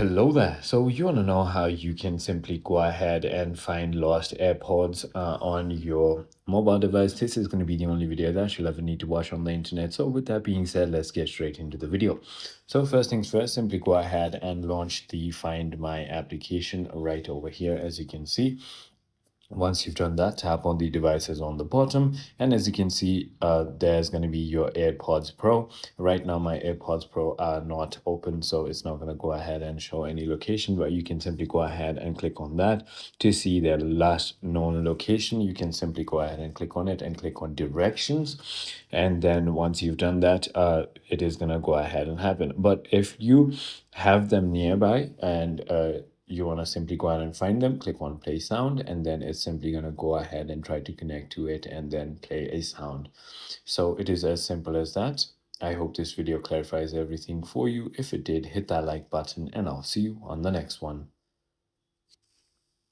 Hello there. So you want to know how you can simply go ahead and find lost AirPods on your mobile device. This is going to be the only video that you'll ever need to watch on the internet. So with that being said, let's get straight into the video. So first things first, simply go ahead and launch the Find My application right over here, as you can see. Once you've done that, tap on the devices on the bottom, and as you can see, there's going to be your AirPods Pro. Right now my AirPods Pro are not open, so it's not going to go ahead and show any location, but you can simply go ahead and click on that to see their last known location. You can simply go ahead and click on it and click on directions, and then once you've done that, it is going to go ahead and happen. But if you have them nearby and you want to simply go ahead and find them, click on play sound, and then it's simply going to go ahead and try to connect to it and then play a sound. So it is as simple as that. I hope this video clarifies everything for you. If it did, hit that like button and I'll see you on the next one.